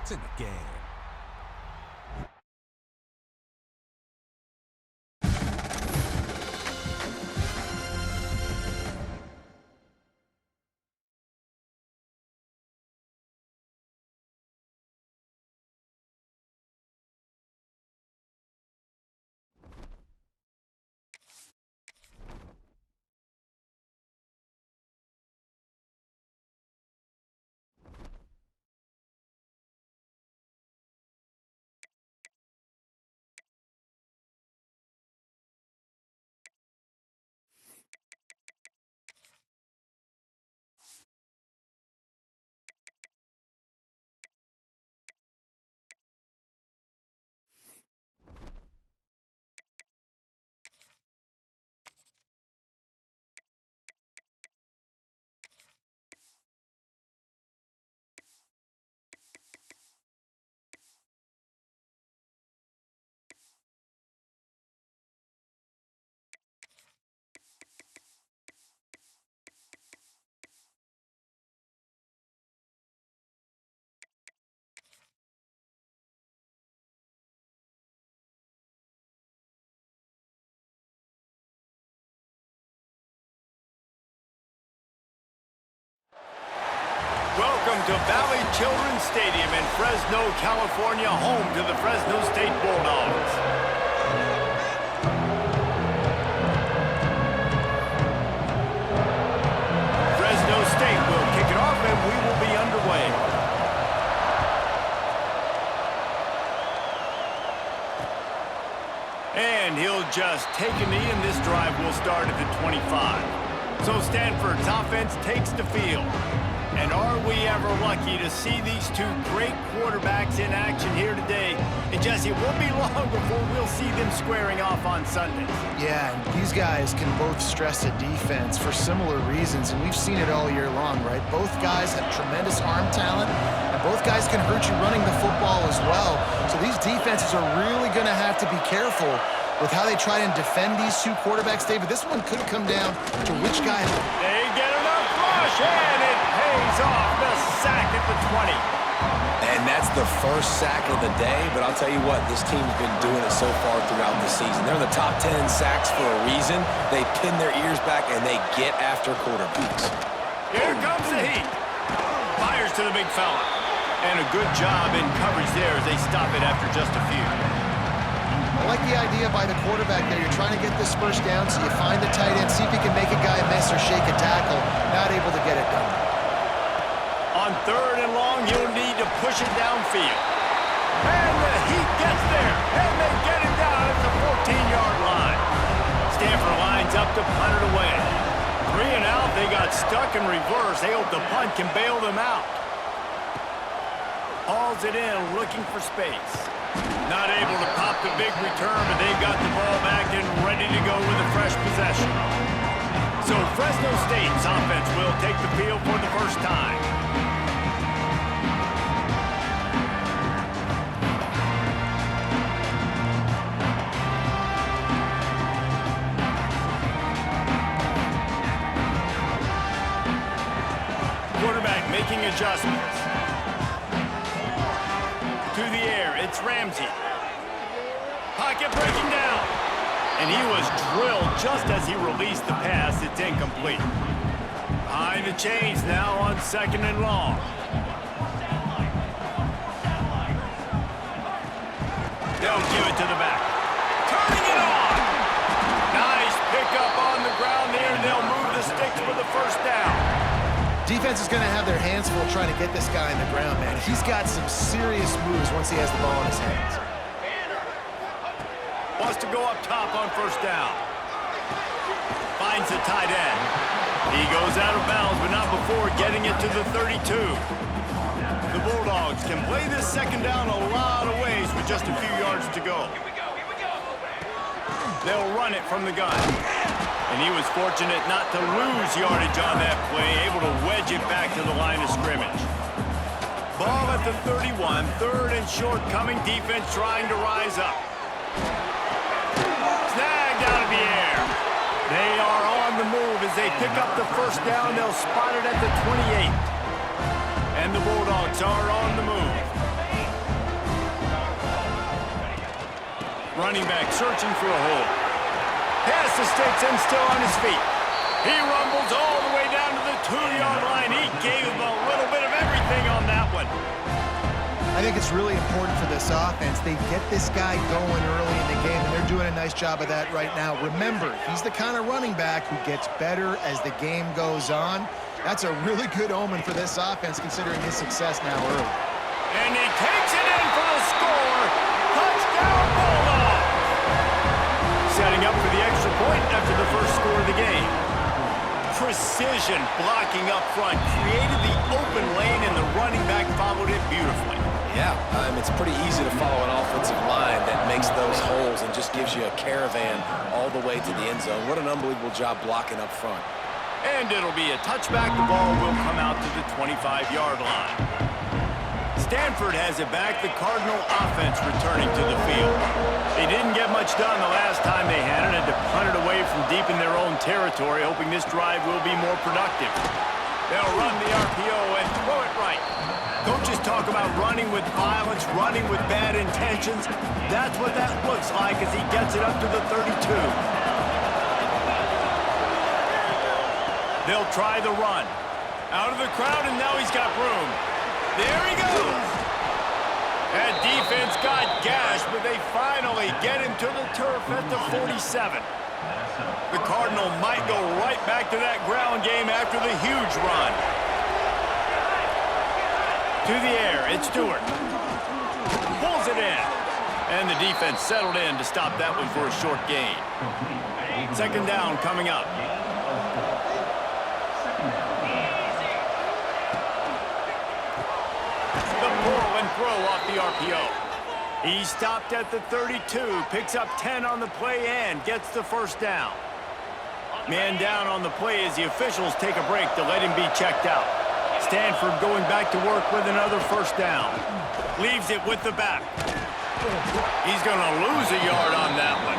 points in the game. Welcome to Valley Children's Stadium in Fresno, California, home to the Fresno State Bulldogs. Fresno State will kick it off and we will be underway. And he'll just take a knee and this drive will start at the 25. So Stanford's offense takes the field. And are we ever lucky to see these two great quarterbacks in action here today? And Jesse, it won't be long before we'll see them squaring off on Sundays. Yeah, and these guys can both stress a defense for similar reasons, and we've seen it all year long, right? Both guys have tremendous arm talent, and both guys can hurt you running the football as well. So these defenses are really going to have to be careful with how they try and defend these two quarterbacks, David. This one could come down to which guy. They get enough rush, and it pays off the sack at the 20. And that's the first sack of the day, but I'll tell you what, this team's been doing it so far throughout the season. They're in the top 10 sacks for a reason. They pin their ears back, and they get after quarterbacks. Here comes the heat. Fires to the big fella. And a good job in coverage there as they stop it after just a few. I like the idea by the quarterback there. You're trying to get this first down, so you find the tight end, see if he can make a guy miss or shake a tackle. Not able to get it done. On third and long, you'll need to push it downfield. And the Heat gets there, and they get it down at the 14-yard line. Stanford lines up to punt it away. 3 and out, they got stuck in reverse. They hope the punt can bail them out. Hauls it in, looking for space. Not able to pop the big return, but they got the ball back and ready to go with a fresh possession. So Fresno State's offense will take the field for the first time. Quarterback making adjustments. To the air, it's Ramsey. Pocket breaking down. And he was drilled just as he released the pass. It's incomplete. Behind the chains now on second and long. They'll give it to the back. Turning it on. Nice pickup on the ground there. They'll move the sticks for the first down. Defense is going to have their hands full trying to get this guy in the ground, man. He's got some serious moves once he has the ball in his hands. Wants to go up top on first down. Finds the tight end. He goes out of bounds, but not before getting it to the 32. The Bulldogs can play this second down a lot of ways with just a few yards to go. They'll run it from the gun. And he was fortunate not to lose yardage on that play, able to wedge it back to the line of scrimmage. Ball at the 31, third and short coming, defense trying to rise up. Snagged out of the air. They are on the move as they pick up the first down. They'll spot it at the 28. And the Bulldogs are on the move. Running back searching for a hole. Pass escapes him, still on his feet. He rumbles all the way down to the 2-yard line. He gave him a little bit of everything on that one. I think it's really important for this offense. They get this guy going early in the game, and they're doing a nice job of that right now. Remember, he's the kind of running back who gets better as the game goes on. That's a really good omen for this offense, considering his success now early. And he takes it in for the score. Touchdown, Bulldogs! Setting up for the extra point after the first score of the game. Precision blocking up front created the open lane, and the running back followed it beautifully. Yeah, it's pretty easy to follow an offensive line that makes those holes and just gives you a caravan all the way to the end zone. What an unbelievable job blocking up front. And it'll be a touchback. The ball will come out to the 25-yard line. Stanford has it back. The Cardinal offense returning to the field. They didn't get much done the last time they had it, and to punt it away from deep in their own territory, hoping this drive will be more productive. They'll run the RPO and throw it right. Coaches talk about running with violence, running with bad intentions. That's what that looks like as he gets it up to the 32. They'll try the run. Out of the crowd, and now he's got room. There he goes. That defense got gashed, but they finally get him to the turf at the 47. The Cardinal might go right back to that ground game after the huge run. To the air, it's Stewart. Pulls it in. And the defense settled in to stop that one for a short gain. Second down coming up. The pull and throw off the RPO. He stopped at the 32, picks up 10 on the play and gets the first down. Man down on the play as the officials take a break to let him be checked out. Stanford going back to work with another first down. Leaves it with the back. He's going to lose a yard on that one.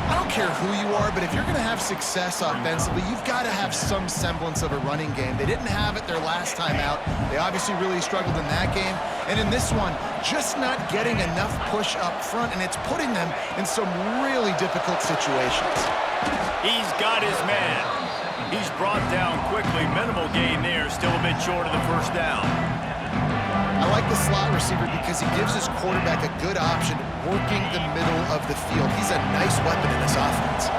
I don't care who you are, but if you're going to have success offensively, you've got to have some semblance of a running game. They didn't have it their last time out. They obviously really struggled in that game. And in this one, just not getting enough push up front, and it's putting them in some really difficult situations. He's got his man. He's brought down quickly. Minimal gain there, still a bit short of the first down. I like the slot receiver because he gives his quarterback a good option working the middle of the field. He's a nice weapon in this offense.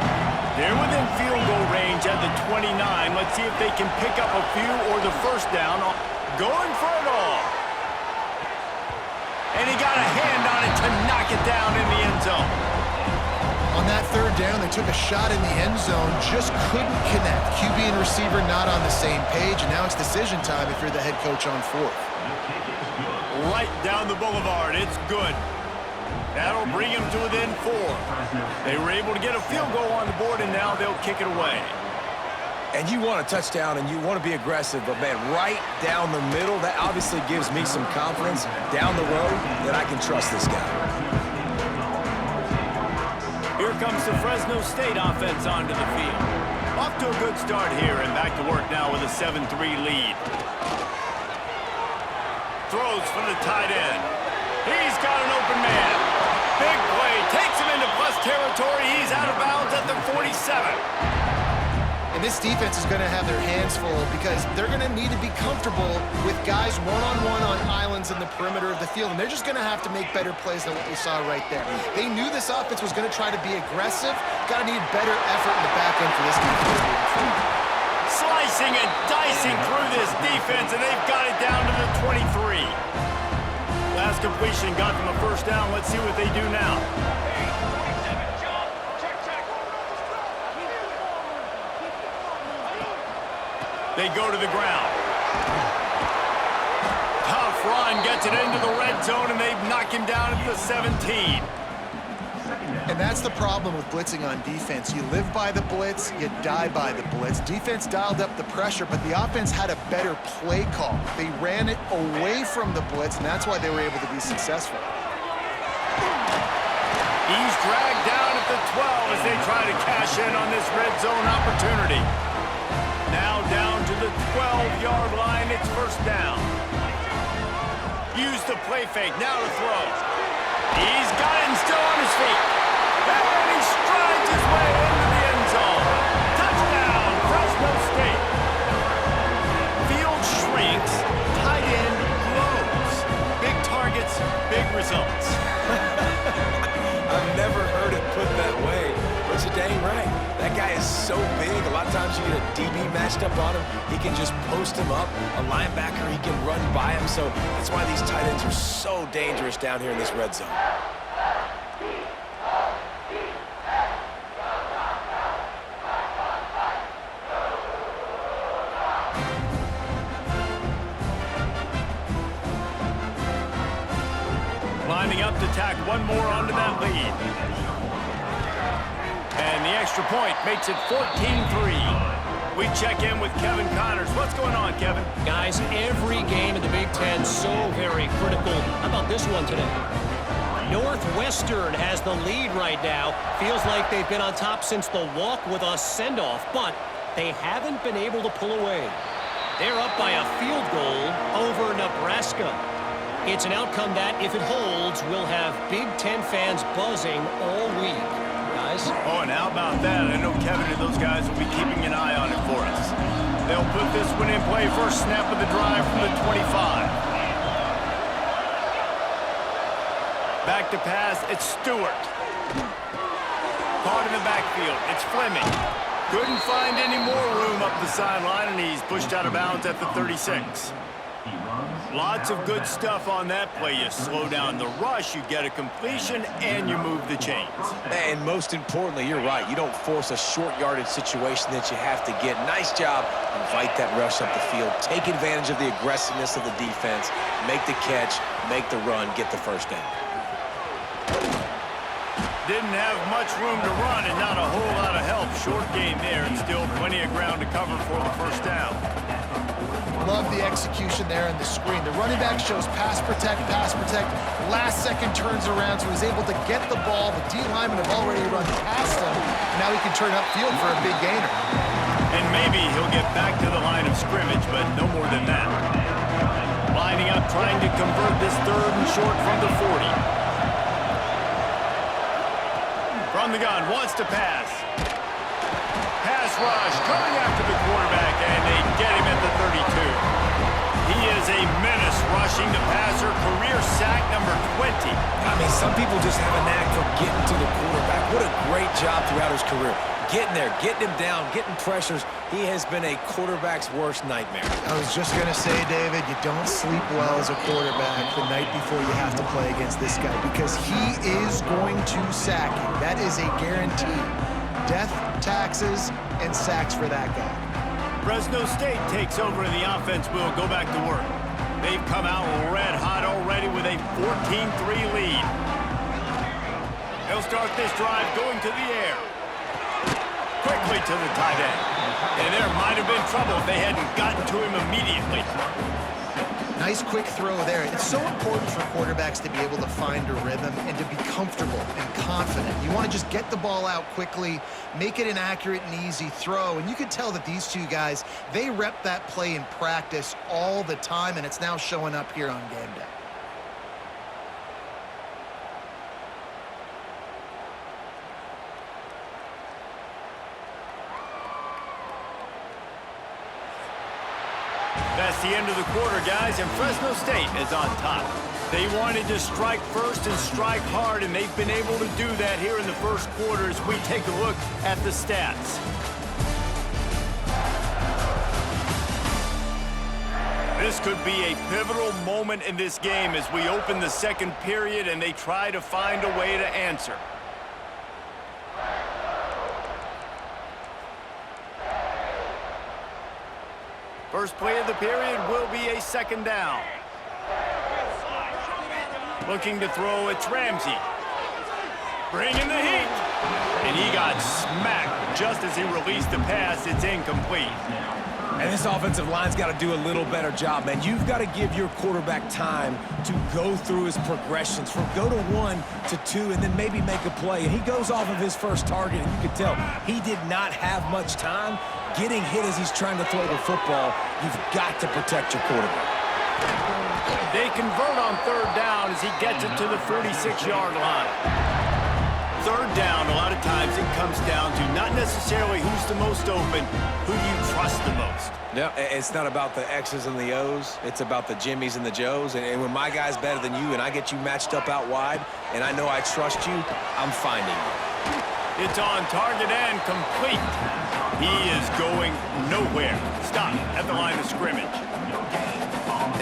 They're within field goal range at the 29. Let's see if they can pick up a few or the first down. Going for it all. And he got a hand on it to knock it down in the end zone. On that third down, they took a shot in the end zone, just couldn't connect. QB and receiver not on the same page, and now it's decision time if you're the head coach on fourth. Right down the boulevard. It's good. That'll bring him to within 4. They were able to get a field goal on the board, and now they'll kick it away. And you want a touchdown, and you want to be aggressive, but, man, right down the middle, that obviously gives me some confidence down the road that I can trust this guy. Here comes the Fresno State offense onto the field. Off to a good start here, and back to work now with a 7-3 lead. Throws for the tight end. He's got an open man. Big play. Takes him into plus territory. He's out of bounds at the 47. And this defense is going to have their hands full because they're going to need to be comfortable with guys one-on-one on islands in the perimeter of the field. And they're just going to have to make better plays than what we saw right there. They knew this offense was going to try to be aggressive. Got to need better effort in the back end for this defense. Slicing and dicing through this defense, and they've got it down to the 23. Last completion got them a first down. Let's see what they do now. They go to the ground. Tough run, gets it into the red zone, and they've knocked him down at the 17. And that's the problem with blitzing on defense. You live by the blitz, you die by the blitz. Defense dialed up the pressure, but the offense had a better play call. They ran it away from the blitz, and that's why they were able to be successful. He's dragged down at the 12 as they try to cash in on this red zone opportunity. Now down to the 12-yard line, it's first down. Use the play fake, now to throw. He's got it and still on his feet. And he strides his way into the end zone. Touchdown, Fresno State. Field shrinks, tight end grows. Big targets, big results. I've never heard it put that way, but you're dang right. That guy is so big. A lot of times you get a DB matched up on him. He can just post him up. A linebacker, he can run by him. So that's why these tight ends are so dangerous down here in this red zone. Lining up to tack one more onto that lead. And the extra point makes it 14-3. We check in with Kevin Connors. What's going on, Kevin? Guys, every game in the Big Ten so very critical. How about this one today? Northwestern has the lead right now. Feels like they've been on top since the walk with a send-off, but they haven't been able to pull away. They're up by a field goal over Nebraska. It's an outcome that, if it holds, will have Big Ten fans buzzing all week. Guys? Oh, and how about that? I know Kevin and those guys will be keeping an eye on it for us. They'll put this one in play first snap of the drive from the 25. Back to pass, it's Stewart. Caught in the backfield, it's Fleming. Couldn't find any more room up the sideline, and he's pushed out of bounds at the 36. Lots of good stuff on that play. You slow down the rush, you get a completion, and you move the chains. And most importantly, you're right. You don't force a short yardage situation that you have to get. Nice job. Invite that rush up the field. Take advantage of the aggressiveness of the defense. Make the catch, make the run, get the first down. Didn't have much room to run and not a whole lot of help. Short gain there and still plenty of ground to cover for the first down. Love the execution there in the screen. The running back shows pass protect, last second turns around, so he's able to get the ball. The D linemen have already run past him. Now he can turn upfield for a big gainer. And maybe he'll get back to the line of scrimmage, but no more than that. Lining up, trying to convert this third and short from the 40. From the gun, wants to pass. Pass rush, coming after the quarterback, and they get him at the 32. He is a menace rushing the passer, career sack number 20. I mean, some people just have a knack for getting to the quarterback. What a great job throughout his career. Getting there, getting him down, getting pressures. He has been a quarterback's worst nightmare. I was just going to say, David, you don't sleep well as a quarterback the night before you have to play against this guy because he is going to sack you. That is a guarantee. Death, taxes, and sacks for that guy. Fresno State takes over and the offense will go back to work. They've come out red hot already with a 14-3 lead. They'll start this drive going to the air. Quickly to the tight end. And there might have been trouble if they hadn't gotten to him immediately. Nice quick throw there. It's so important for quarterbacks to be able to find a rhythm and to be comfortable and confident. You want to just get the ball out quickly, make it an accurate and easy throw. And you can tell that these two guys, they rep that play in practice all the time, and it's now showing up here on game day. That's the end of the quarter, guys, and Fresno State is on top. They wanted to strike first and strike hard, and they've been able to do that here in the first quarter as we take a look at the stats. This could be a pivotal moment in this game as we open the second period and they try to find a way to answer. First play of the period will be a second down. Looking to throw, it's Ramsey. Bringing the heat. And he got smacked just as he released the pass. It's incomplete. And this offensive line's got to do a little better job, man. You've got to give your quarterback time to go through his progressions from go to 1 to 2 and then maybe make a play. And he goes off of his first target, and you can tell he did not have much time getting hit as he's trying to throw the football. You've got to protect your quarterback. They convert on third down as he gets it to the 46-yard line. Third down, a lot of times it comes down to not necessarily who's the most open, who do you trust the most. Yeah, it's not about the X's and the O's. It's about the Jimmies and the Joes. And when my guy's better than you and I get you matched up out wide and I know I trust you, I'm finding you. It's on target and complete. He is going nowhere. Stop at the line of scrimmage.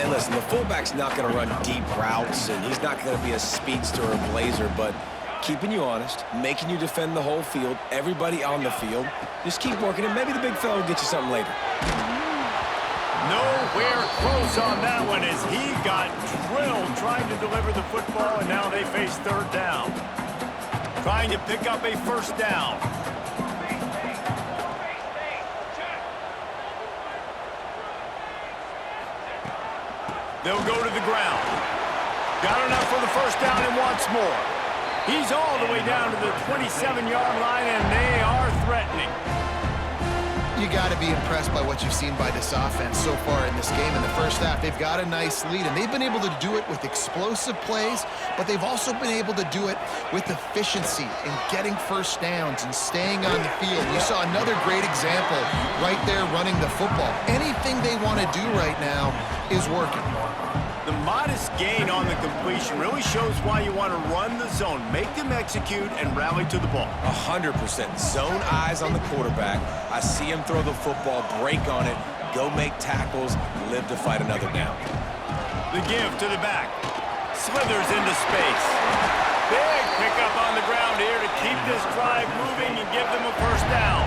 And listen, the fullback's not going to run deep routes, and he's not going to be a speedster or a blazer, but keeping you honest, making you defend the whole field, everybody on the field, just keep working, and maybe the big fella will get you something later. Nowhere close on that one as he got drilled trying to deliver the football, and now they face third down. Trying to pick up a first down. They'll go to the ground. Got enough for the first down and wants more. He's all the way down to the 27-yard line, and they are threatening. You got to be impressed by what you've seen by this offense so far in this game. In the first half, they've got a nice lead, and they've been able to do it with explosive plays, but they've also been able to do it with efficiency and getting first downs and staying on the field. You saw another great example right there running the football. Anything they want to do right now is working. The modest gain on the completion really shows why you want to run the zone, make them execute, and rally to the ball. 100%. Zone eyes on the quarterback. I see him throw the football, break on it, go make tackles, live to fight another down. The give to the back. Slithers into space. Big pickup on the ground here to keep this drive moving and give them a first down.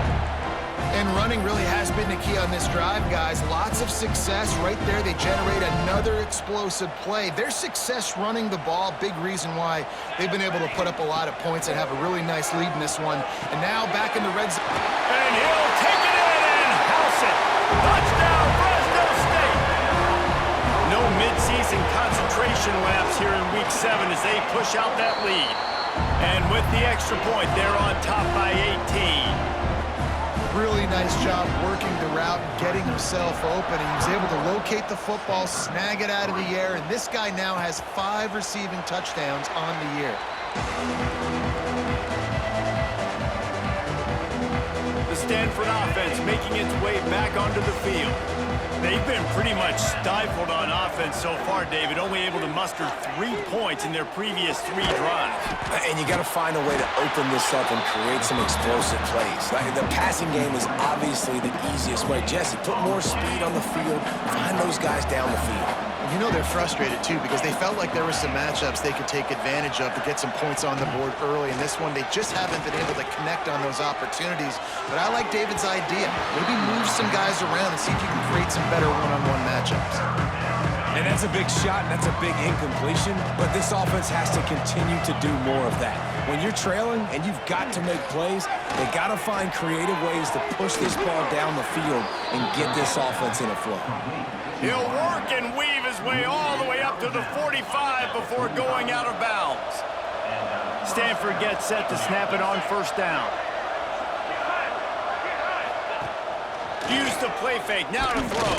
And running really has been the key on this drive, guys. Lots of success right there. They generate another explosive play. Their success running the ball, big reason why they've been able to put up a lot of points and have a really nice lead in this one. And now back in the red zone. And he'll take it in and house it. Touchdown, Fresno State. No midseason concentration laps here in Week 7 as they push out that lead. And with the extra point, they're on top by 18. Really nice job working the route and getting himself open. He was able to locate the football, snag it out of the air, and this guy now has 5 receiving touchdowns on the year. The Stanford offense making its way back onto the field. They've been pretty much stifled on offense so far, David, only able to muster 3 points in their previous 3 drives. And you got to find a way to open this up and create some explosive plays. The passing game is obviously the easiest way. Jesse, put more speed on the field, find those guys down the field. You know they're frustrated, too, because they felt like there were some matchups they could take advantage of to get some points on the board early. In this one, they just haven't been able to connect on those opportunities. But I like David's idea. Maybe move some guys around and see if you can create some better one-on-one matchups. And that's a big shot, and that's a big incompletion, but this offense has to continue to do more of that. When you're trailing and you've got to make plays, they got to find creative ways to push this ball down the field and get this offense in a flow. He'll work and weave his way all the way up to the 45 before going out of bounds. Stanford gets set to snap it on first down. Use the play fake, now to throw.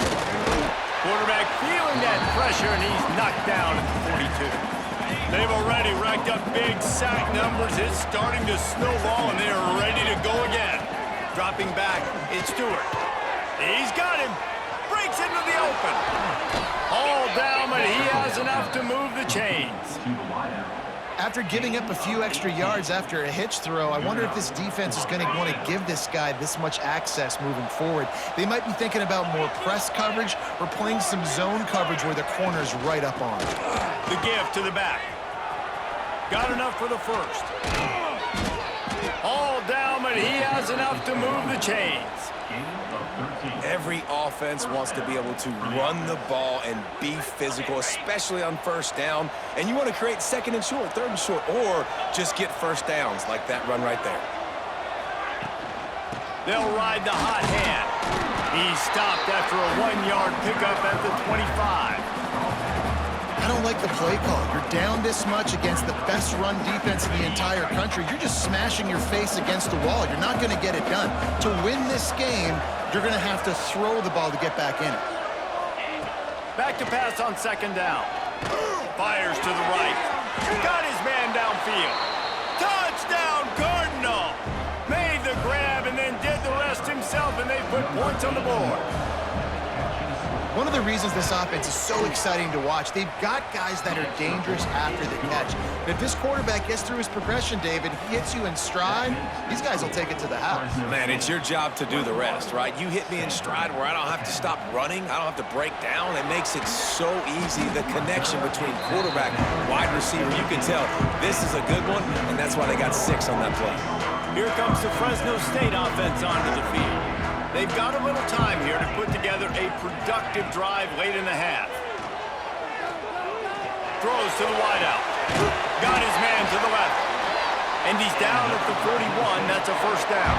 Quarterback feeling that pressure, and he's knocked down at the 42. They've already racked up big sack numbers. It's starting to snowball, and they are ready to go again. Dropping back, it's Stewart. He's got him. Breaks into the open. All down, but he has enough to move the chains. After giving up a few extra yards after a hitch throw, I wonder if this defense is going to want to give this guy this much access moving forward. They might be thinking about more press coverage or playing some zone coverage where the corner's right up on. The give to the back. Got enough for the first. All down, but he has enough to move the chains. Every offense wants to be able to run the ball and be physical, especially on first down. And you want to create second and short, third and short, or just get first downs like that run right there. They'll ride the hot hand. He's stopped after a 1-yard pickup at the 25. I don't like the play call. You're down this much against the best run defense in the entire country. You're just smashing your face against the wall. You're not going to get it done. To win this game, you're going to have to throw the ball to get back in it. Back to pass on second down. Fires to the right. Got his man downfield. Touchdown, Cardinal! Made the grab and then did the rest himself, and they put points on the board. One of the reasons this offense is so exciting to watch, they've got guys that are dangerous after the catch. And if this quarterback gets through his progression, David, he hits you in stride, these guys will take it to the house. Man, it's your job to do the rest, right? You hit me in stride where I don't have to stop running. I don't have to break down. It makes it so easy. The connection between quarterback, wide receiver, you can tell this is a good one, and that's why they got 6 on that play. Here comes the Fresno State offense onto the field. They've got a little time here to put together a productive drive late in the half. Throws to the wideout. Got his man to the left. And he's down at the 41. That's a first down.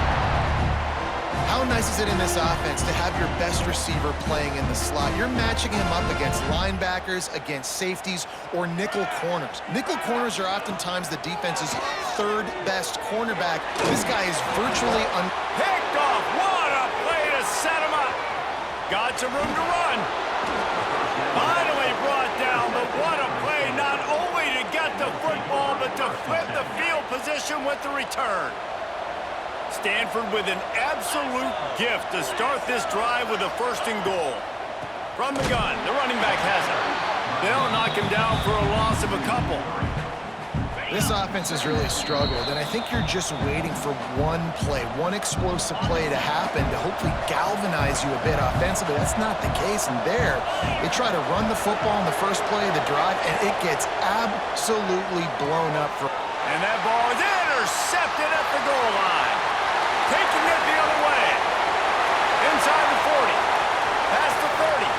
How nice is it in this offense to have your best receiver playing in the slot? You're matching him up against linebackers, against safeties, or nickel corners. Nickel corners are oftentimes the defense's 3rd best cornerback. This guy is virtually Picked off. What a play to set him up. Got some room to run. Finally brought down, but what a play not only to get the football, but to flip the field position with the return. Stanford with an absolute gift to start this drive with a 1st and goal. From the gun, the running back has it. They'll knock him down for a loss of a couple. This offense has really struggled, and I think you're just waiting for one play, one explosive play to happen to hopefully galvanize you a bit offensively. That's not the case, and there, they try to run the football in the first play of the drive, and it gets absolutely blown up. And that ball is intercepted at the goal line. Taking it the other way. Inside the 40. Past the 30.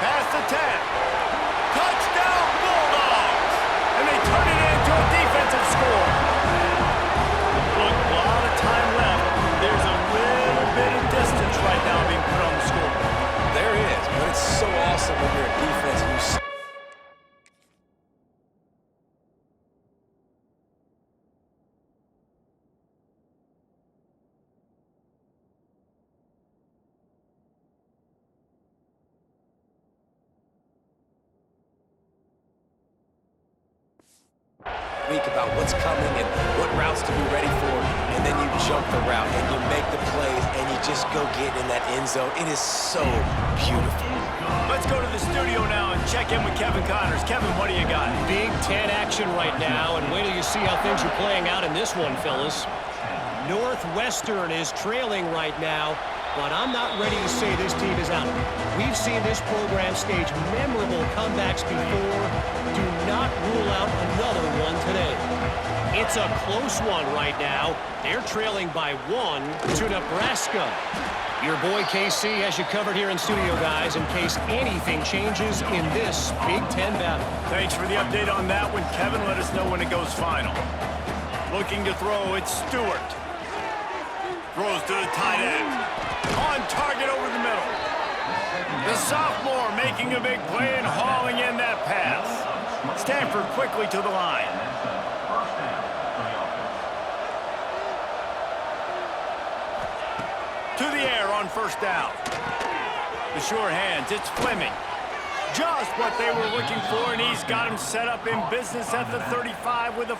Past the 10. Touchdown, Bulldogs! And they turn it into a defensive score. Look, a lot of time left. There's a little bit of distance right now being put on the score. There is, but it's so awesome when you're a defense and you see. About what's coming and what routes to be ready for, and then you jump the route and you make the plays and you just go get in that end zone. It is so beautiful. Let's go to the studio now and check in with Kevin Connors. Kevin, what do you got? Big Ten action right now, and wait till you see how things are playing out in this one, fellas. Northwestern is trailing right now, but I'm not ready to say this team is out. We've seen this program stage memorable comebacks before. Do not rule out another one today. It's a close one right now. They're trailing by 1 to Nebraska. Your boy KC has you covered here in studio, guys, in case anything changes in this Big Ten battle. Thanks for the update on that one, Kevin. Let us know when it goes final. Looking to throw, it's Stewart. Throws to the tight end. On target over the middle. The sophomore making a big play and hauling in that pass. Stanford quickly to the line. To the air on first down. The sure hands, it's Fleming. Just what they were looking for, and he's got him set up in business at the 35 with a...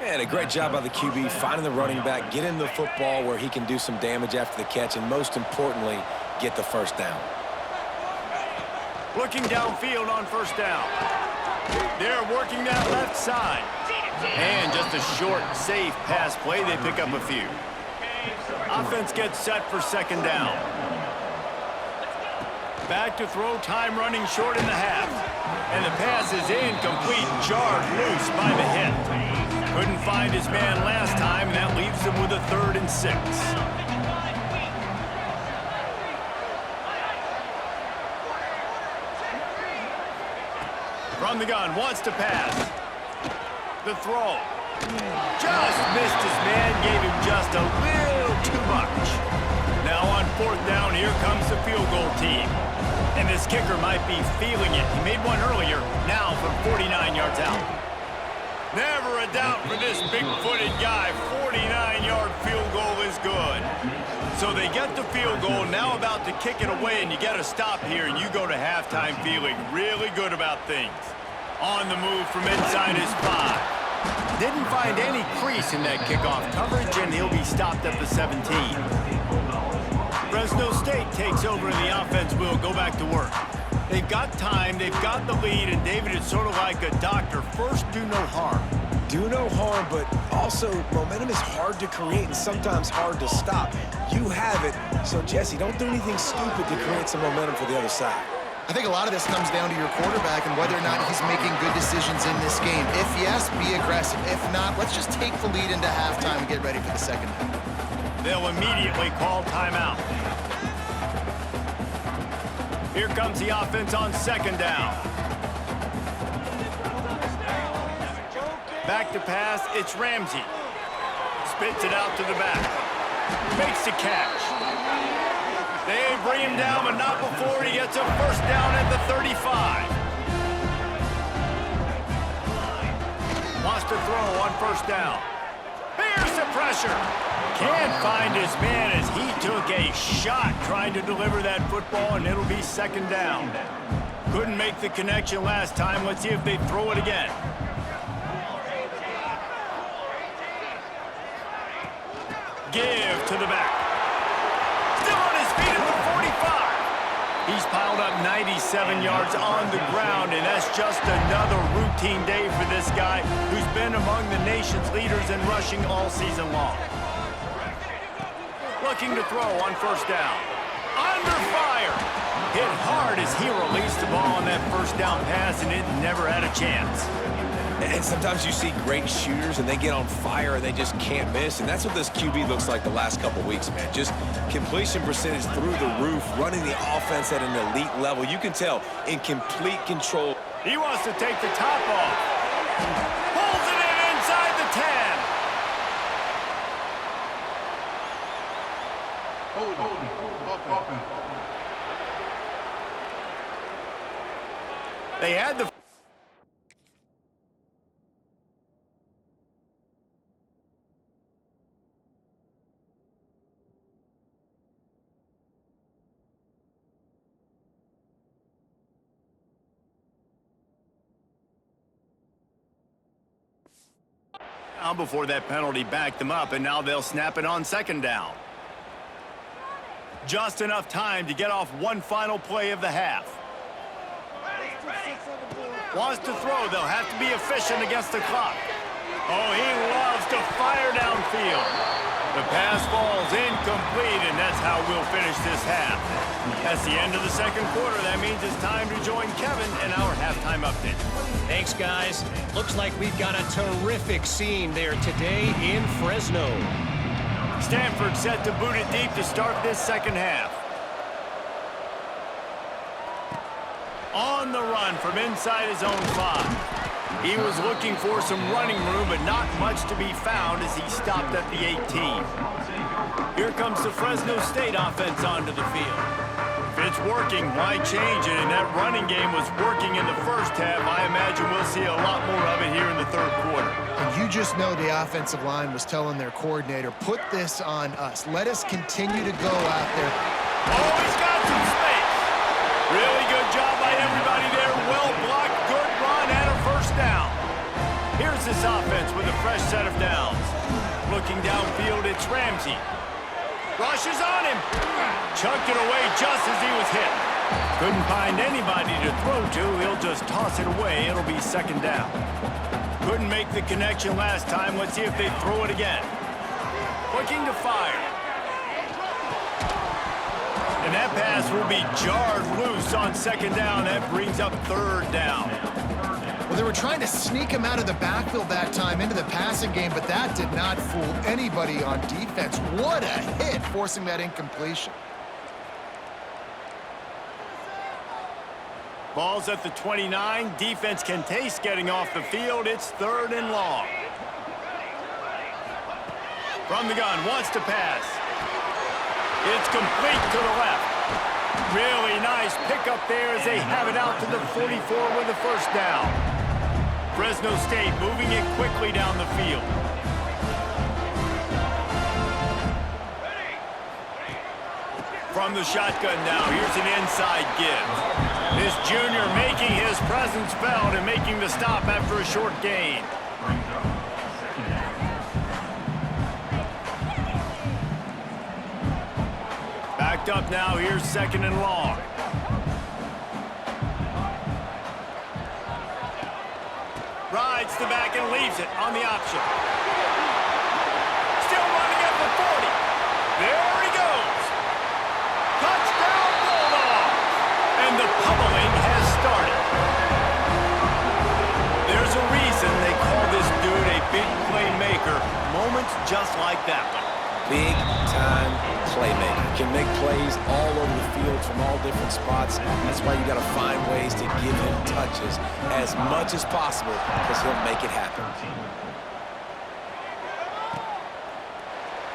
And a great job by the QB, finding the running back, getting the football where he can do some damage after the catch, and most importantly, get the first down. Looking downfield on first down. They're working that left side. And just a short, safe pass play. They pick up a few. Offense gets set for second down. Back to throw, time running short in the half. And the pass is incomplete, jarred loose by the hit. Couldn't find his man last time, and that leaves him with a 3rd and 6. From the gun, wants to pass. The throw. Just missed his man, gave him just a little too much. Now on 4th down, here comes the field goal team. And this kicker might be feeling it. He made one earlier, now from 49 yards out. Never a doubt for this big-footed guy. 49-yard field goal is good. So they get the field goal, now about to kick it away, and you get a stop here, and you go to halftime feeling really good about things. On the move from inside his 5. Didn't find any crease in that kickoff coverage, and he'll be stopped at the 17. Fresno State takes over, and the offense will go back to work. They've got time, they've got the lead, and David, it's sort of like a doctor. First, do no harm. Do no harm, but also momentum is hard to create and sometimes hard to stop. You have it, so Jesse, don't do anything stupid to create some momentum for the other side. I think a lot of this comes down to your quarterback and whether or not he's making good decisions in this game. If yes, be aggressive. If not, let's just take the lead into halftime and get ready for the second half. They'll immediately call timeout. Here comes the offense on second down. Back to pass, it's Ramsey. Spits it out to the back. Makes the catch. They bring him down, but not before he gets a first down at the 35. Wants to throw on first down. Here's the pressure. Can't find his man as he took a shot trying to deliver that football, and it'll be second down. Couldn't make the connection last time. Let's see if they throw it again. Give to the back. Still on his feet at the 45. He's piled up 97 yards on the ground, and that's just another routine day for this guy who's been among the nation's leaders in rushing all season long. Looking to throw on first down. Under fire. Hit hard as he released the ball on that first down pass, and it never had a chance. And sometimes you see great shooters, and they get on fire, and they just can't miss. And that's what this QB looks like the last couple weeks, man. Just completion percentage through the roof, running the offense at an elite level. You can tell, in complete control. He wants to take the top off. Pulls it in inside the 10. They had the... before that penalty backed them up, and now they'll snap it on second down. Just enough time to get off one final play of the half. Wants to throw. They'll have to be efficient against the clock. Oh, he loves to fire downfield. The pass falls incomplete, and that's how we'll finish this half. That's the end of the second quarter. That means it's time to join Kevin in our halftime update. Thanks, guys. Looks like we've got a terrific scene there today in Fresno. Stanford set to boot it deep to start this second half. On the run from inside his own 5. He was looking for some running room, but not much to be found as he stopped at the 18. Here comes the Fresno State offense onto the field. If it's working, why change it? And that running game was working in the first half. I imagine we'll see a lot more of it here in the third quarter. And you just know the offensive line was telling their coordinator, put this on us. Let us continue to go out there. Oh, he's got some space. Really good job by everybody there. Well blocked, good run, and a first down. Here's this offense with a fresh set of downs. Looking downfield, it's Ramsey. Rushes on him. Chucked it away just as he was hit. Couldn't find anybody to throw to. He'll just toss it away. It'll be second down. Couldn't make the connection last time. Let's see if they throw it again. Looking to fire. And that pass will be jarred loose on second down. That brings up third down. Well, they were trying to sneak him out of the backfield that time into the passing game, but that did not fool anybody on defense. What a hit, forcing that incompletion. Ball's at the 29. Defense can taste getting off the field. It's third and long. From the gun, wants to pass. It's complete to the left. Really nice pickup there as they have it out to the 44 with the first down. Fresno State moving it quickly down the field. From the shotgun now, here's an inside give. This junior making his presence felt and making the stop after a short gain. Backed up now, here's 2nd and long. Rides the back and leaves it on the option. Still running at the 40. There he goes. Touchdown Bulldogs! And the pummeling has started. There's a reason they call this dude a big playmaker. Moments just like that one. Big-time playmaker. Can make plays all over the field from all different spots. That's why you got to find ways to give him touches as much as possible because he'll make it happen.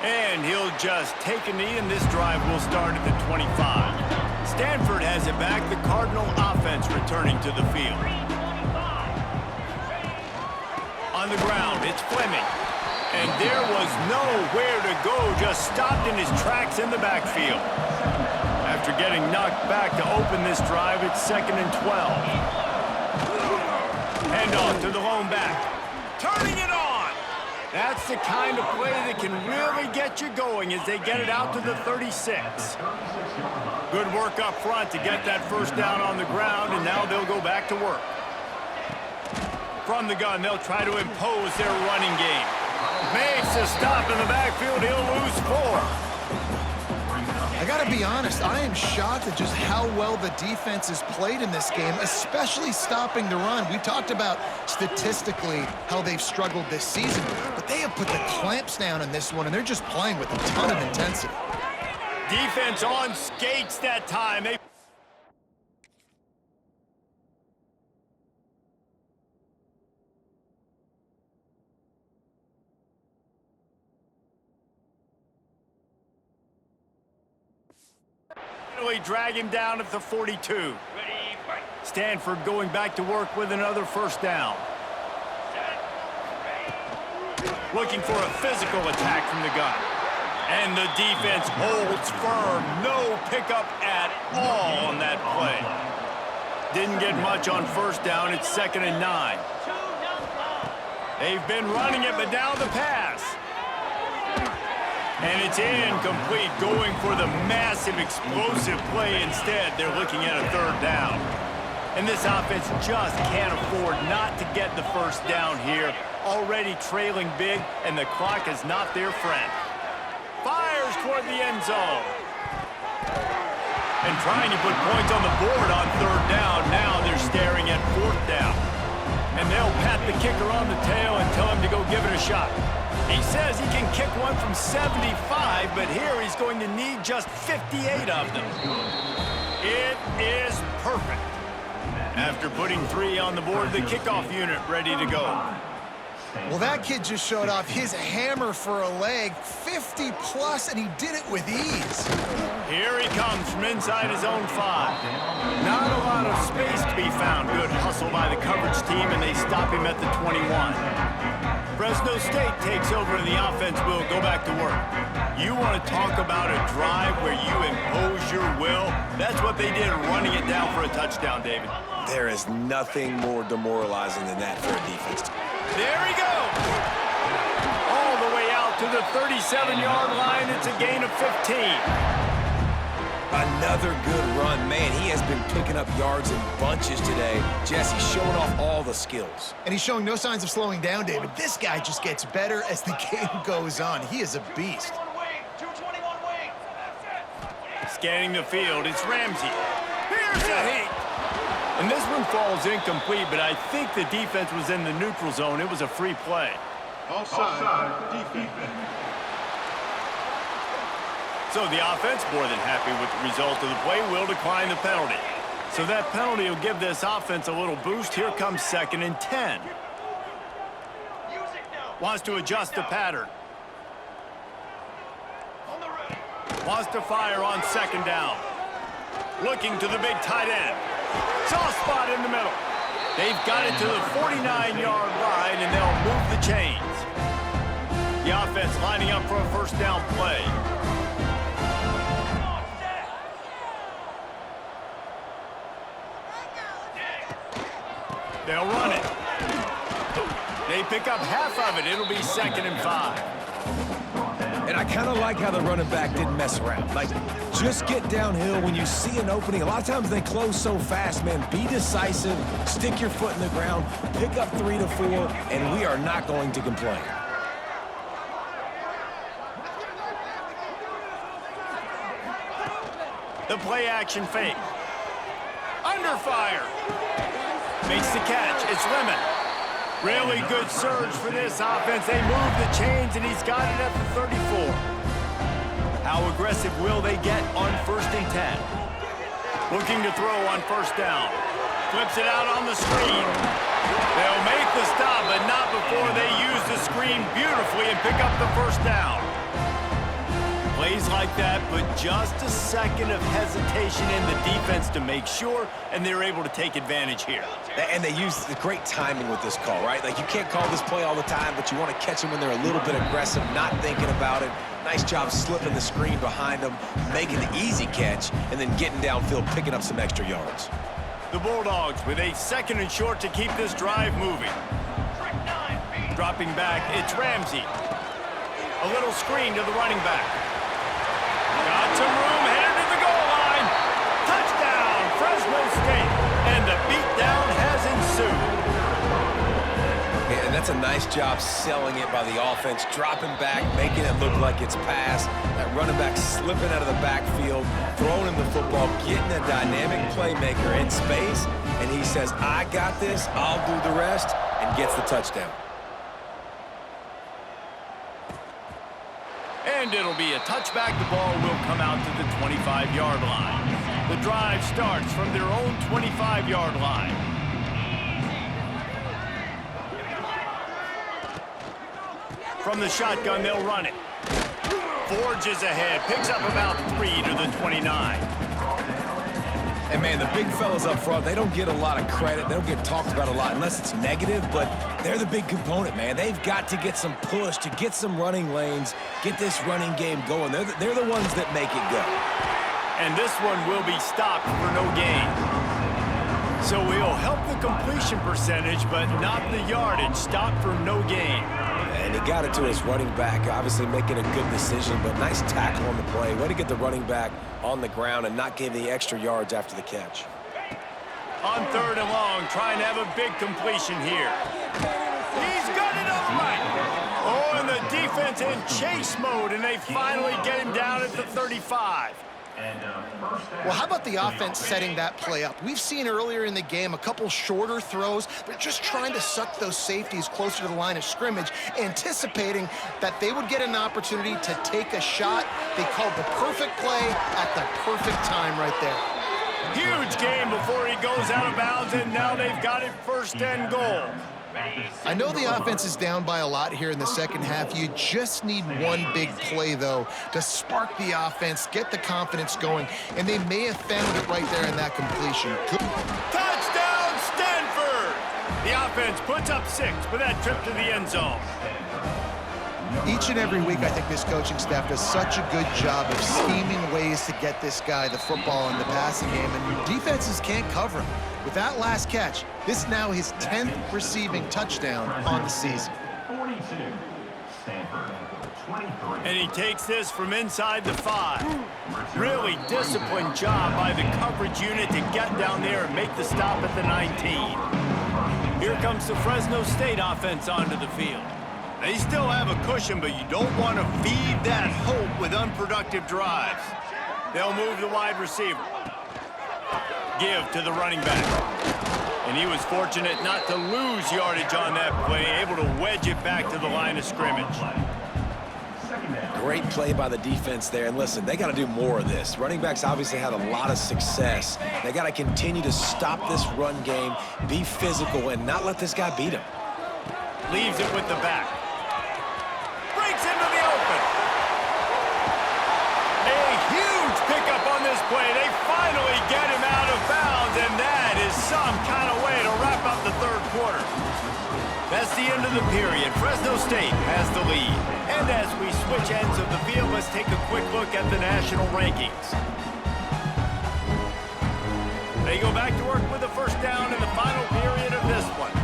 And he'll just take a knee, and this drive will start at the 25. Stanford has it back. The Cardinal offense returning to the field. On the ground, it's Fleming. And there was nowhere to go, just stopped in his tracks in the backfield. After getting knocked back to open this drive, it's 2nd and 12. Handoff to the lone back. Turning it on! That's the kind of play that can really get you going as they get it out to the 36. Good work up front to get that first down on the ground, and now they'll go back to work. From the gun, they'll try to impose their running game. Makes a stop in the backfield. He'll lose 4. I gotta be honest, I am shocked at just how well the defense has played in this game, especially stopping the run. We talked about statistically how they've struggled this season, but they have put the clamps down in this one, and they're just playing with a ton of intensity. Defense on skates that time. They drag him down at the 42. Stanford going back to work with another first down. Looking for a physical attack from the gun. And the defense holds firm. No pickup at all on that play. Didn't get much on first down. It's 2nd and 9. They've been running it, but now the pass. And it's incomplete, going for the massive explosive play instead. They're looking at a 3rd down. And this offense just can't afford not to get the first down here. Already trailing big, and the clock is not their friend. Fires toward the end zone. And trying to put points on the board on 3rd down. Now they're staring at 4th down. And they'll pat the kicker on the tail and tell him to go give it a shot. He says he can kick one from 75, but here he's going to need just 58 of them. It is perfect. After putting 3 on the board, the kickoff unit ready to go. Well, that kid just showed off his hammer for a leg, 50+, and he did it with ease. Here he comes from inside his own 5. Not a lot of space to be found. Good hustle by the coverage team, and they stop him at the 21. Fresno State takes over, and the offense will go back to work. You want to talk about a drive where you impose your will? That's what they did, running it down for a touchdown, David. There is nothing more demoralizing than that for a defense. There he goes! All the way out to the 37-yard line. It's a gain of 15. Another good run. Man, he has been picking up yards in bunches today. Jesse showing off all the skills. And he's showing no signs of slowing down, David. This guy just gets better as the game goes on. He is a beast. Scanning the field, it's Ramsey. Here's a hit. And this one falls incomplete, but I think the defense was in the neutral zone. It was a free play. Offside, defense. So the offense, more than happy with the result of the play, will decline the penalty. So that penalty will give this offense a little boost. Here comes 2nd and 10. Wants to adjust the pattern. Wants to fire on 2nd down. Looking to the big tight end. Soft spot in the middle. They've got it to the 49-yard line, and they'll move the chains. The offense lining up for a first down play. They'll run it. They pick up half of it. It'll be 2nd and 5. And I kind of like how the running back didn't mess around. Like, just get downhill when you see an opening. A lot of times they close so fast, man. Be decisive, stick your foot in the ground, pick up 3 to 4, and we are not going to complain. The play action fake. Under fire. Makes the catch. It's Lemon. Really good surge for this offense. They move the chains, and he's got it at the 34. How aggressive will they get on 1st and 10? Looking to throw on 1st down. Flips it out on the screen. They'll make the stop, but not before they use the screen beautifully and pick up the 1st down. Plays like that, but just a second of hesitation in the defense to make sure, and they're able to take advantage here. And they use the great timing with this call, right? Like, you can't call this play all the time, but you want to catch them when they're a little bit aggressive, not thinking about it. Nice job slipping the screen behind them, making the easy catch, and then getting downfield, picking up some extra yards. The Bulldogs with a 2nd and short to keep this drive moving. Dropping back, it's Ramsey. A little screen to the running back. Got some room, headed to the goal line. Touchdown, Fresno State. And the beatdown has ensued. Yeah, and that's a nice job selling it by the offense, dropping back, making it look like it's pass. That running back slipping out of the backfield, throwing him the football, getting a dynamic playmaker in space, and he says, I got this, I'll do the rest, and gets the touchdown. And it'll be a touchback. The ball will come out to the 25-yard line. The drive starts from their own 25-yard line. From the shotgun, they'll run it. Forges ahead, picks up about 3 to the 29. And, man, the big fellas up front, they don't get a lot of credit. They don't get talked about a lot unless it's negative, but they're the big component, man. They've got to get some push, to get some running lanes, get this running game going. They're the ones that make it go. And this one will be stopped for no gain. So we'll help the completion percentage, but not the yardage. Stopped for no gain. And he got it to his running back, obviously making a good decision, but nice tackle on the play. Way to get the running back on the ground and not give the extra yards after the catch. On 3rd and long, trying to have a big completion here. He's got it up right. Oh, and the defense in chase mode, and they finally get him down at the 35. Well, how about the offense setting that play up? We've seen earlier in the game a couple shorter throws. They're just trying to suck those safeties closer to the line of scrimmage, anticipating that they would get an opportunity to take a shot. They called the perfect play at the perfect time right there. Huge game before he goes out of bounds, and now they've got it 1st and goal. I know the offense is down by a lot here in the second half. You just need one big play, though, to spark the offense, get the confidence going, and they may have found it right there in that completion. Touchdown, Stanford! The offense puts up 6 with that trip to the end zone. Each and every week, I think this coaching staff does such a good job of scheming ways to get this guy the football in the passing game, and defenses can't cover him. With that last catch, this is now his 10th receiving touchdown on the season. 42, Stanford, 23. And he takes this from inside the 5. Really disciplined job by the coverage unit to get down there and make the stop at the 19. Here comes the Fresno State offense onto the field. They still have a cushion, but you don't want to feed that hope with unproductive drives. They'll move the wide receiver. Give to the running back. And he was fortunate not to lose yardage on that play, able to wedge it back to the line of scrimmage. Great play by the defense there. And listen, they got to do more of this. Running backs obviously had a lot of success. They got to continue to stop this run game, be physical, and not let this guy beat him. Leaves it with the back. Breaks into the open. A huge pickup on this play. They finally get him out of bounds, and that is some kind of way to wrap up the That's the end of the period. Fresno State has the lead. And as we switch ends of the field, let's take a quick look at the national rankings. They go back to work with a first down in the final period of this one.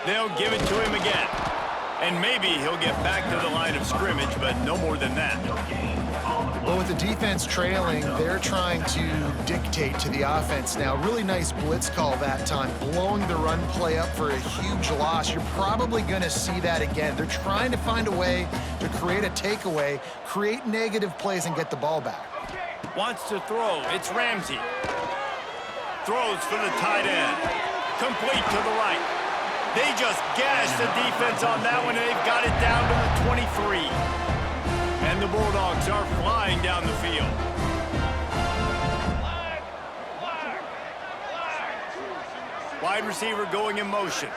They'll give it to him again. And maybe he'll get back to the line of scrimmage, but no more than that. Well, with the defense trailing, they're trying to dictate to the offense now. Really nice blitz call that time, blowing the run play up for a huge loss. You're probably going to see that again. They're trying to find a way to create a takeaway, create negative plays, and get the ball back. Wants to throw. It's Ramsey. Throws for the tight end. Complete to the right. They just gashed the defense on that one, and they've got it down to the 23. And the Bulldogs are flying down the field. Wide receiver going in motion.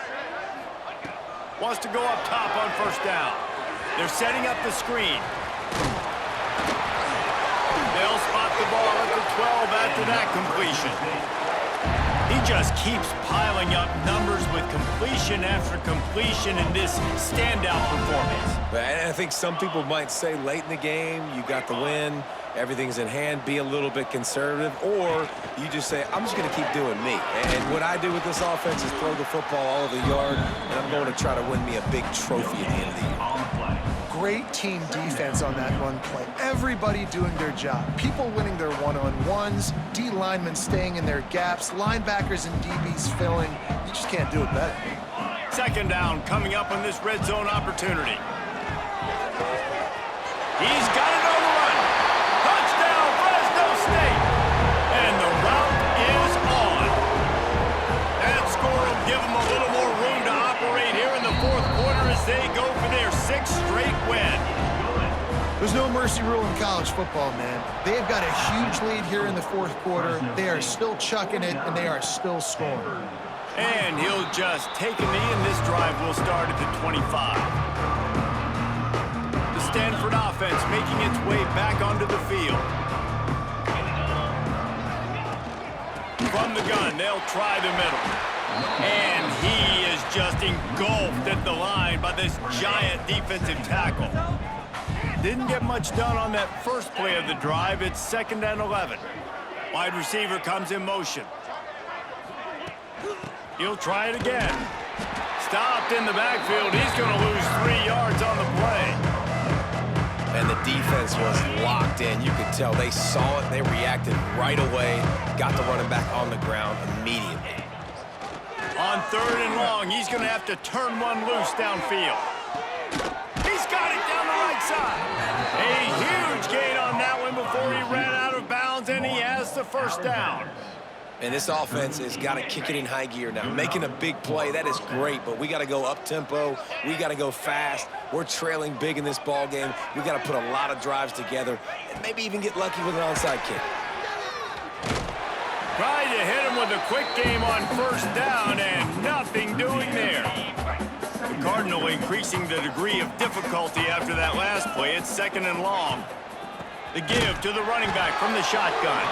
Wants to go up top on first down. They're setting up the screen. They'll spot the ball at the 12 after that completion. He just keeps piling up numbers with completion after completion in this standout performance. And I think some people might say late in the game, you got the win, everything's in hand, be a little bit conservative, or you just say, I'm just going to keep doing me. And what I do with this offense is throw the football all over the yard, and I'm going to try to win me a big trophy at the end of the year. Great team defense on that run play. Everybody doing their job. People winning their one-on-ones, D linemen staying in their gaps, linebackers and DBs filling. You just can't do it better. Second down coming up on this red zone opportunity. He's got it on the run. Touchdown, Fresno State. And the route is on. That score will give them a little more room to operate here in the fourth quarter as they go for their sixth straight win. There's no mercy rule in college football, man. They've got a huge lead here in the fourth quarter. They are still chucking it, and they are still scoring. And he'll just take a knee, and this drive will start at the 25. The Stanford offense making its way back onto the field. From the gun, they'll try the middle. And he is just engulfed at the line by this giant defensive tackle. Didn't get much done on that first play of the drive. It's 2nd and 11. Wide receiver comes in motion. He'll try it again. Stopped in the backfield. He's going to lose 3 yards on the play. And the defense was locked in. You could tell they saw it. They reacted right away. Got the running back on the ground immediately. On 3rd and long, he's going to have to turn one loose downfield. He's got it down the right side. A huge gain on that one before he ran out of bounds, and he has the first down. And this offense has got to kick it in high gear now. Making a big play, that is great, but we got to go up-tempo. We got to go fast. We're trailing big in this ball game. We got to put a lot of drives together and maybe even get lucky with an onside kick. Tried to hit him with a quick game on first down, and nothing doing there. The Cardinal increasing the degree of difficulty after that last play. It's 2nd and long. The give to the running back from the shotgun.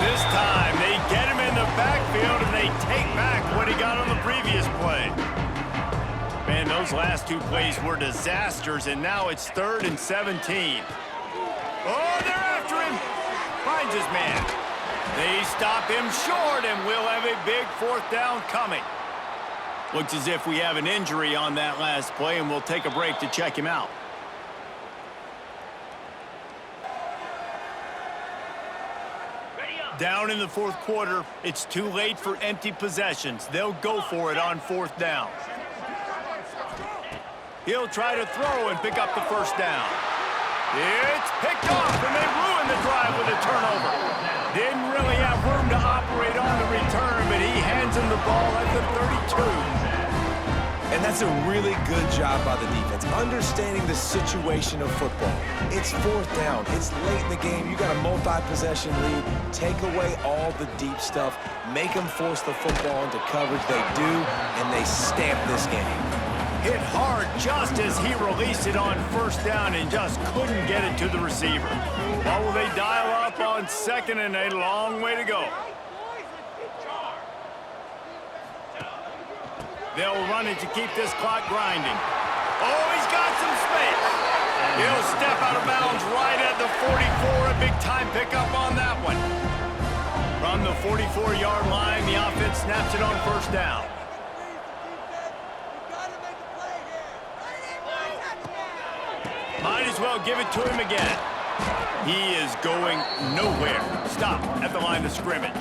This time, they get him in the backfield, and they take back what he got on the previous play. Man, those last 2 plays were disasters, and now it's 3rd and 17. Oh, they're after him. Finds his man. They stop him short, and we'll have a big 4th down coming. Looks as if we have an injury on that last play, and we'll take a break to check him out. Down in the fourth quarter, it's too late for empty possessions. They'll go for it on 4th down. He'll try to throw and pick up the first down. It's picked off, and they ruin the drive with a turnover. Didn't really have room to operate on the return, but he hands him the ball at the 32. And that's a really good job by the defense, understanding the situation of football. It's 4th down. It's late in the game. You got a multi-possession lead. Take away all the deep stuff. Make them force the football into coverage. They do, and they stamp this game. Hit hard just as he released it on first down and just couldn't get it to the receiver. Well, will they dial up up on second and a long way to go. They'll run it to keep this clock grinding. Oh, he's got some space. He'll step out of bounds right at the 44. A big-time pickup on that one. From the 44-yard line, the offense snaps it on first down. Might as well give it to him again. He is going nowhere. Stop at the line of scrimmage.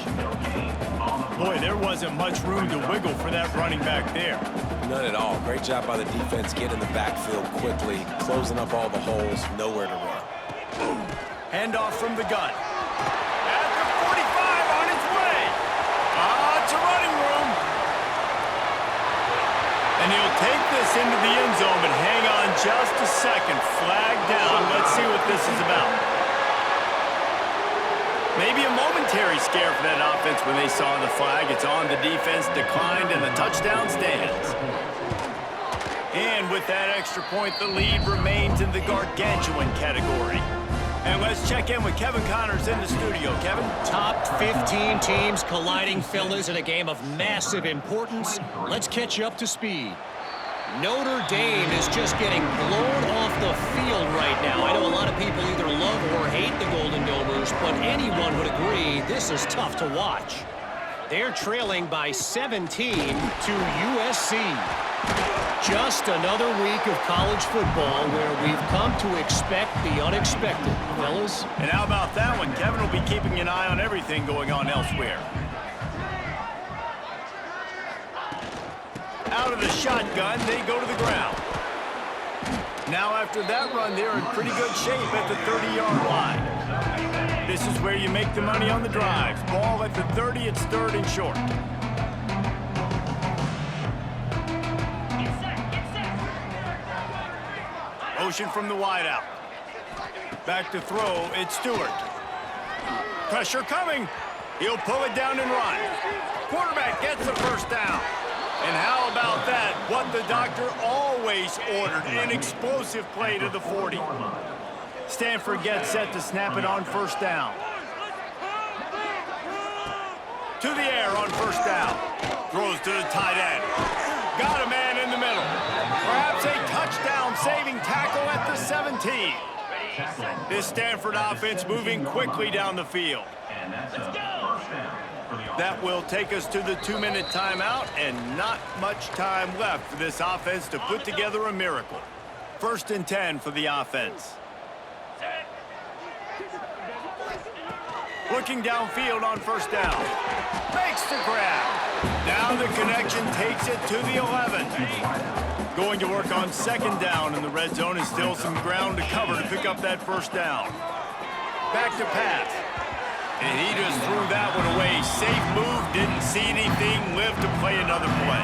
Boy, there wasn't much room to wiggle for that running back there. None at all. Great job by the defense getting in the backfield quickly, closing up all the holes, nowhere to run. Handoff from the gun. At the 45 on its way. It's a running room. And he'll take this into the end zone, but hang on just a second. Flag down. Let's see what this is about. Maybe a momentary scare for that offense when they saw the flag. It's on, the defense declined, and the touchdown stands. And with that extra point, the lead remains in the gargantuan category. And let's check in with Kevin Connors in the studio. Kevin? Top 15 teams colliding, fellas, in a game of massive importance. Let's catch you up to speed. Notre Dame is just getting blown off the field right now. I know a lot of people either love or hate the Golden Domers, but anyone would agree this is tough to watch. They're trailing by 17 to USC. Just another week of college football where we've come to expect the unexpected, fellas. And how about that one? Kevin will be keeping an eye on everything going on elsewhere. Out of the shotgun, they go to the ground. Now after that run, they're in pretty good shape at the 30-yard line. This is where you make the money on the drives. Ball at the 30, it's third and short. Motion from the wideout. Back to throw, it's Stewart. Pressure coming. He'll pull it down and run. Quarterback gets the first down. And how about that? What the doctor always ordered, an explosive play to the 40. Stanford gets set to snap it on first down. To the air on first down. Throws to the tight end. Got a man in the middle. Perhaps a touchdown-saving tackle at the 17. This Stanford offense moving quickly down the field. That will take us to the 2-minute timeout, and not much time left for this offense to put together a miracle. 1st and 10 for the offense. Looking downfield on first down. Makes the grab. Now the connection takes it to the 11. Going to work on 2nd down in the red zone, and still some ground to cover to pick up that first down. Back to pass. And he just threw that one away. Safe move, didn't see anything, lived to play another play.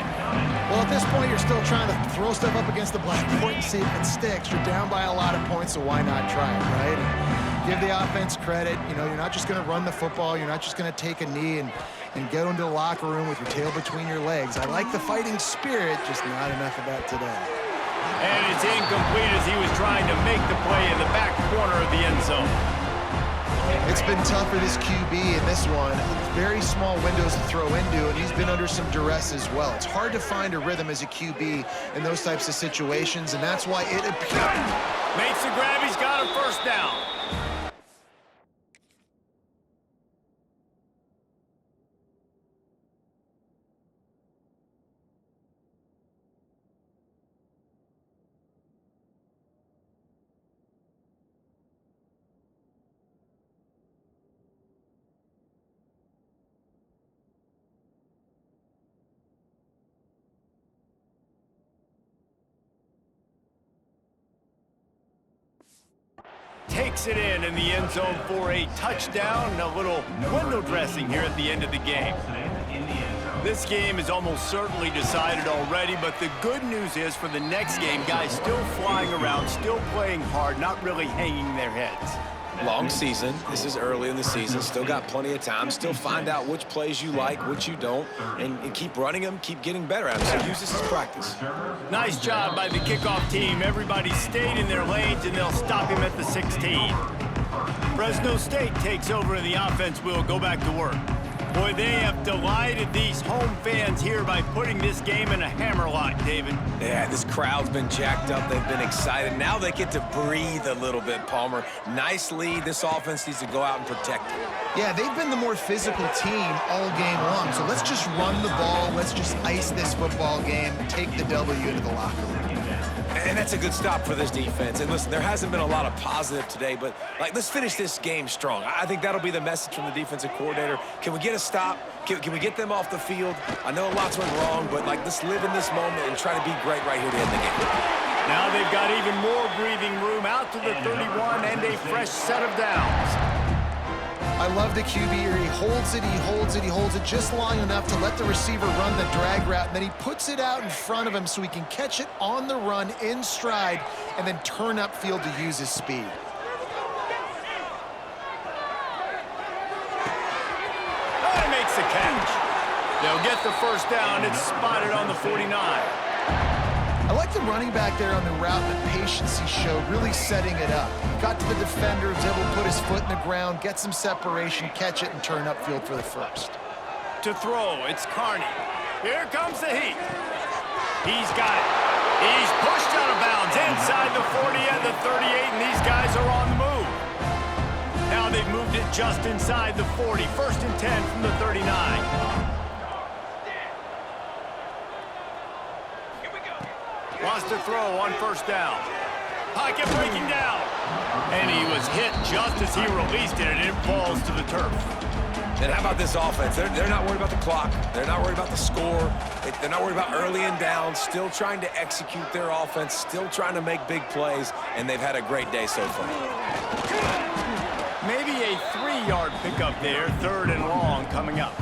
Well, at this point, you're still trying to throw stuff up against the blackboard and see if it sticks. You're down by a lot of points, so why not try it, right? And give the offense credit. You know, you're not just going to run the football. You're not just going to take a knee and go into the locker room with your tail between your legs. I like the fighting spirit, just not enough of that today. And it's incomplete as he was trying to make the play in the back corner of the end zone. It's been tough for this QB in this one. Very small windows to throw into, and he's been under some duress as well. It's hard to find a rhythm as a QB in those types of situations, and that's why it appears. Makes the grab, he's got a first down. Takes it in the end zone for a touchdown and a little window dressing here at the end of the game. This game is almost certainly decided already, but the good news is for the next game, guys still flying around, still playing hard, not really hanging their heads. Long season. This is early in the season. Still got plenty of time. Still find out which plays you like, which you don't, and keep running them, keep getting better at them. So use this as practice. Nice job by the kickoff team. Everybody stayed in their lanes, and they'll stop him at the 16. Fresno State takes over and the offense will go back to work. Boy, they have delighted these home fans here by putting this game in a hammerlock, David. Yeah, this crowd's been jacked up. They've been excited. Now they get to breathe a little bit, Palmer. Nice lead. This offense needs to go out and protect it. Yeah, they've been the more physical team all game long. So let's just run the ball. Let's just ice this football game, take the W into the locker room. And that's a good stop for this defense. And listen, there hasn't been a lot of positive today, but let's finish this game strong. I think that'll be the message from the defensive coordinator. Can we get a stop? Can we get them off the field? I know lots went wrong, but let's live in this moment and try to be great right here to end the game. Now they've got even more breathing room out to the 31 and a fresh set of downs. I love the QB here. He holds it, he holds it, he holds it just long enough to let the receiver run the drag route, and then he puts it out in front of him so he can catch it on the run in stride and then turn upfield to use his speed. Oh, he makes the catch. They'll get the first down. It's spotted on the 49. I like the running back there on the route and the patience he showed, really setting it up. Got to the defender, was able to put his foot in the ground, get some separation, catch it, and turn upfield for the first. To throw, it's Carney. Here comes the heat. He's got it. He's pushed out of bounds inside the 40 and the 38, and these guys are on the move. Now they've moved it just inside the 40. First and 10 from the 39. Wants to throw on first down. Pocket breaking down. And he was hit just as he released it, and it falls to the turf. And how about this offense? They're not worried about the clock. They're not worried about the score. They're not worried about early and down. Still trying to execute their offense. Still trying to make big plays. And they've had a great day so far. Maybe a 3-yard pickup there. Third and long coming up.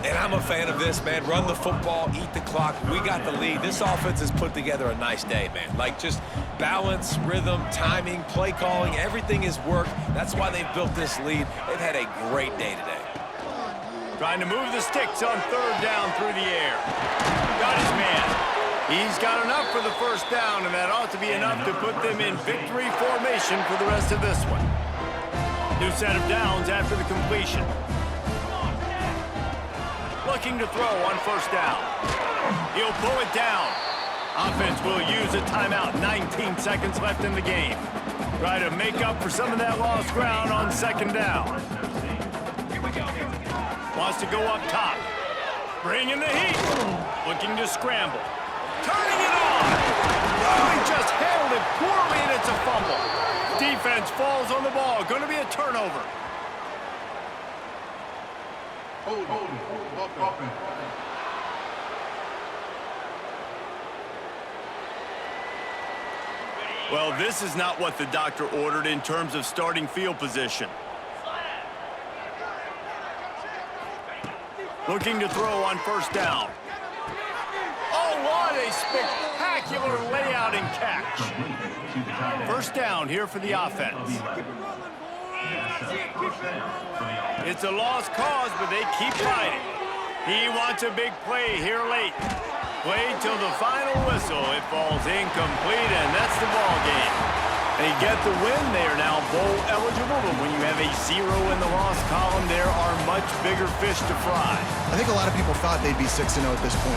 And I'm a fan of this, man. Run the football, eat the clock. We got the lead. This offense has put together a nice day, man. Just balance, rhythm, timing, play calling, everything has worked. That's why they've built this lead. They've had a great day today. Trying to move the sticks on third down through the air. Got his man. He's got enough for the first down, and that ought to be enough to put them in victory formation for the rest of this one. New set of downs after the completion. Looking to throw on first down. He'll pull it down. Offense will use a timeout. 19 seconds left in the game. Try to make up for some of that lost ground on second down. Wants to go up top. Bringing the heat. Looking to scramble. Turning it on. Oh, he just handled it poorly, and it's a fumble. Defense falls on the ball. Going to be a turnover. Well, this is not what the doctor ordered in terms of starting field position. Looking to throw on first down. Oh, what a spectacular layout and catch. First down here for the offense. It's a lost cause, but they keep fighting. He wants a big play here late. Played till the final whistle. It falls incomplete, and that's the ball game. They get the win. They are now bowl eligible, but when you have a 0 in the loss column, there are much bigger fish to fry. I think a lot of people thought they'd be 6-0 at this point.